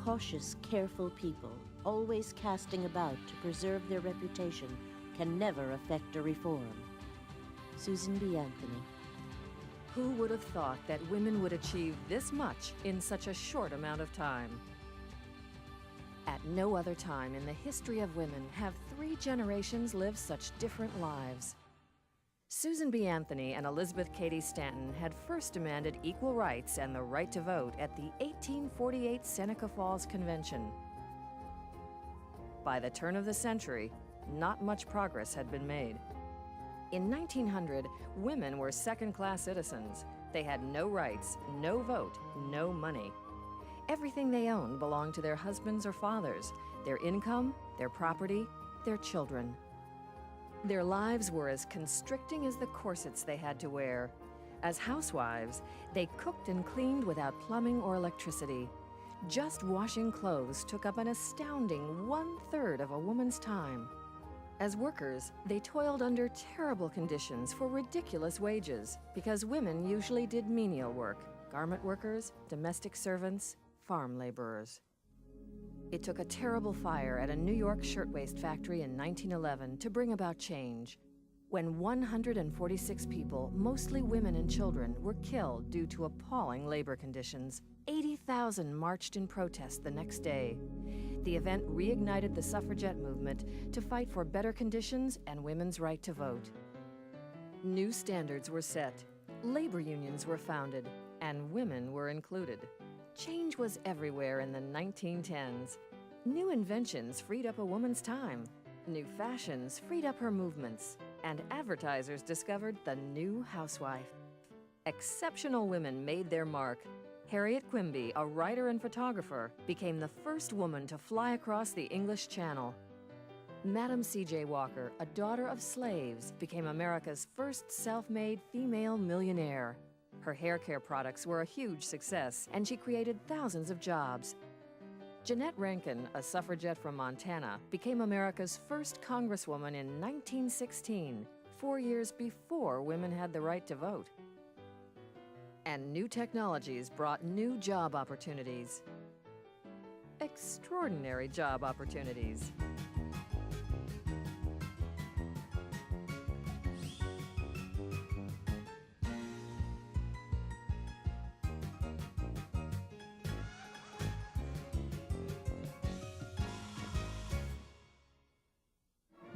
Cautious, careful people, always casting about to preserve their reputation, can never effect a reform. Susan B. Anthony. Who would have thought that women would achieve this much in such a short amount of time? At no other time in the history of women have 3 generations lived such different lives. Susan B. Anthony and Elizabeth Cady Stanton had first demanded equal rights and the right to vote at the 1848 Seneca Falls Convention. By the turn of the century, not much progress had been made. In 1900, women were second-class citizens. They had no rights, no vote, no money. Everything they owned belonged to their husbands or fathers, their income, their property, their children. Their lives were as constricting as the corsets they had to wear. As housewives, they cooked and cleaned without plumbing or electricity. Just washing clothes took up an astounding 1/3 of a woman's time. As workers, they toiled under terrible conditions for ridiculous wages because women usually did menial work: garment workers, domestic servants, farm laborers. It took a terrible fire at a New York shirtwaist factory in 1911 to bring about change. When 146 people, mostly women and children, were killed due to appalling labor conditions, 80,000 marched in protest the next day. The event reignited the suffragette movement to fight for better conditions and women's right to vote. New standards were set, labor unions were founded, and women were included. Change was everywhere in the 1910s. New inventions freed up a woman's time. New fashions freed up her movements. And advertisers discovered the new housewife. Exceptional women made their mark. Harriet Quimby, a writer and photographer, became the first woman to fly across the English Channel. Madam C.J. Walker, a daughter of slaves, became America's first self-made female millionaire. Her hair care products were a huge success, and she created thousands of jobs. Jeanette Rankin, a suffragette from Montana, became America's first congresswoman in 1916, 4 years before women had the right to vote. And new technologies brought new job opportunities. Extraordinary job opportunities.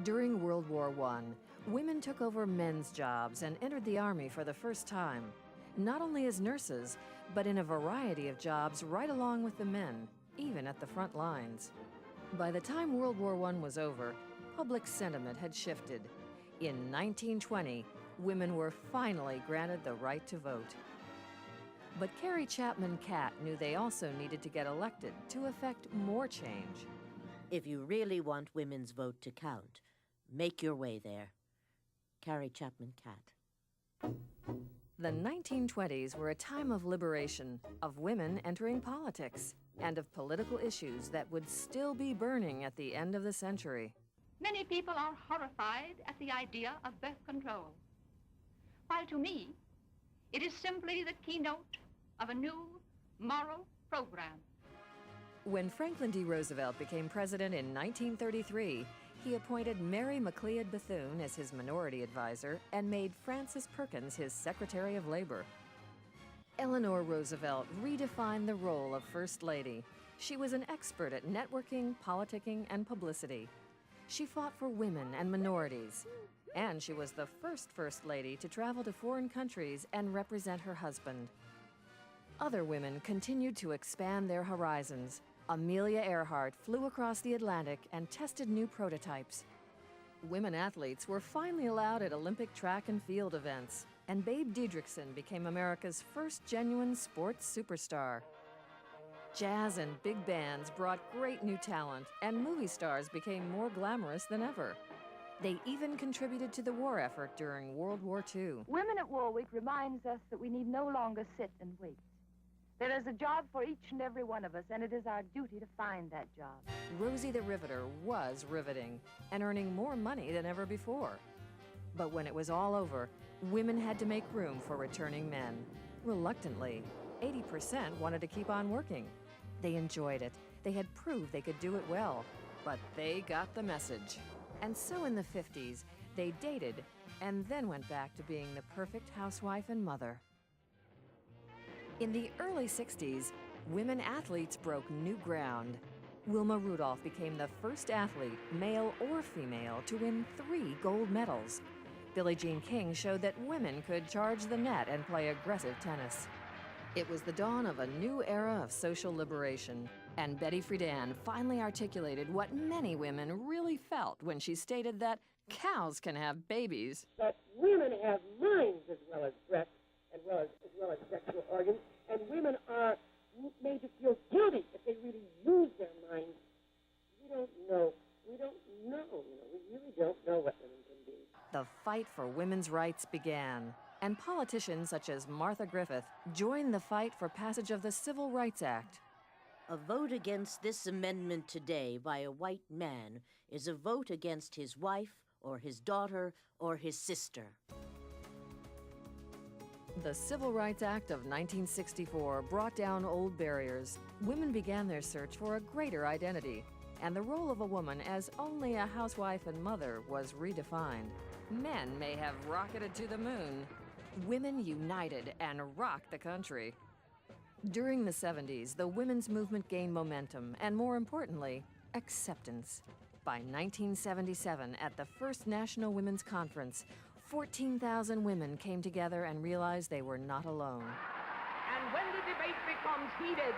During World War I, women took over men's jobs and entered the Army for the first time, not only as nurses, but in a variety of jobs right along with the men, even at the front lines. By the time World War I was over, public sentiment had shifted. In 1920, women were finally granted the right to vote. But Carrie Chapman Catt knew they also needed to get elected to effect more change. If you really want women's vote to count, make your way there. Carrie Chapman Catt. The 1920s were a time of liberation, of women entering politics, and of political issues that would still be burning at the end of the century. Many people are horrified at the idea of birth control, while to me, it is simply the keynote of a new moral program. When Franklin D. Roosevelt became president in 1933, he appointed Mary McLeod Bethune as his minority advisor and made Frances Perkins his Secretary of Labor. Eleanor Roosevelt redefined the role of First Lady. She was an expert at networking, politicking, and publicity. She fought for women and minorities. And she was the First Lady to travel to foreign countries and represent her husband. Other women continued to expand their horizons. Amelia Earhart flew across the Atlantic and tested new prototypes. Women athletes were finally allowed at Olympic track and field events, and Babe Didrikson became America's first genuine sports superstar. Jazz and big bands brought great new talent, and movie stars became more glamorous than ever. They even contributed to the war effort during World War II. Women at Warwick reminds us that we need no longer sit and wait. There is a job for each and every one of us, and it is our duty to find that job. Rosie the Riveter was riveting and earning more money than ever before. But when it was all over, women had to make room for returning men. Reluctantly, 80% wanted to keep on working. They enjoyed it. They had proved they could do it well, but they got the message. And so in the 50s, they dated and then went back to being the perfect housewife and mother. In the early 60s, women athletes broke new ground. Wilma Rudolph became the first athlete, male or female, to win 3 gold medals. Billie Jean King showed that women could charge the net and play aggressive tennis. It was the dawn of a new era of social liberation, and Betty Friedan finally articulated what many women really felt when she stated that cows can have babies. But women have minds as well as breasts, as well as sexual organs, and women are made to feel guilty if they really use their minds. We don't know. We really don't know what women can be. The fight for women's rights began, and politicians such as Martha Griffith joined the fight for passage of the Civil Rights Act. A vote against this amendment today by a white man is a vote against his wife or his daughter or his sister. The Civil Rights Act of 1964 brought down old barriers. Women began their search for a greater identity, and the role of a woman as only a housewife and mother was redefined. Men may have rocketed to the moon. Women united and rocked the country. During the 70s, the women's movement gained momentum and, more importantly, acceptance. By 1977, at the first National Women's Conference, 14,000 women came together and realized they were not alone. And when the debate becomes heated,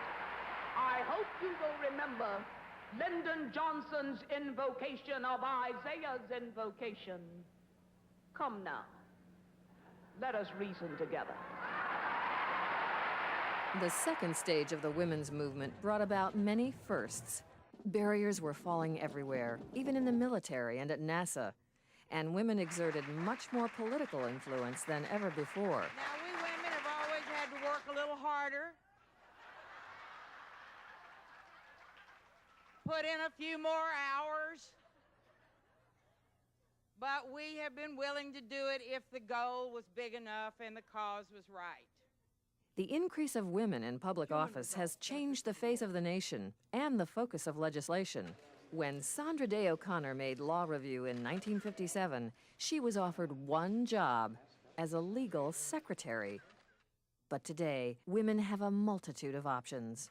I hope you will remember Lyndon Johnson's invocation of Isaiah's invocation. Come now, let us reason together. The second stage of the women's movement brought about many firsts. Barriers were falling everywhere, even in the military and at NASA. And women exerted much more political influence than ever before. Now, we women have always had to work a little harder, put in a few more hours, but we have been willing to do it if the goal was big enough and the cause was right. The increase of women in public office has changed the face of the nation and the focus of legislation. When Sandra Day O'Connor made Law Review in 1957, she was offered one job as a legal secretary. But today, women have a multitude of options.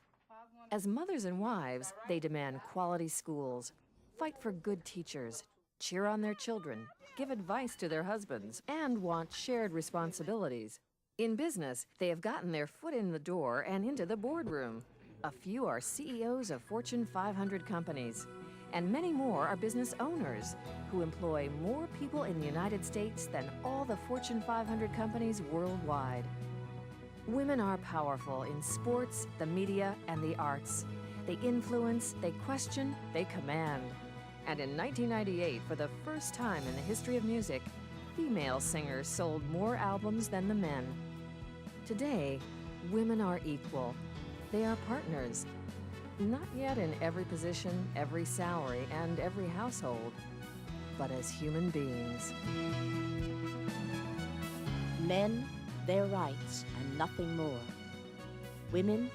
As mothers and wives, they demand quality schools, fight for good teachers, cheer on their children, give advice to their husbands, and want shared responsibilities. In business, they have gotten their foot in the door and into the boardroom. A few are CEOs of Fortune 500 companies, and many more are business owners who employ more people in the United States than all the Fortune 500 companies worldwide. Women are powerful in sports, the media, and the arts. They influence, they question, they command. And in 1998, for the first time in the history of music, female singers sold more albums than the men. Today, women are equal. They are partners. Not yet in every position, every salary, and every household, but as human beings. Men, their rights and nothing more. Women,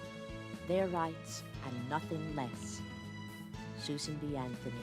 their rights and nothing less. Susan B. Anthony.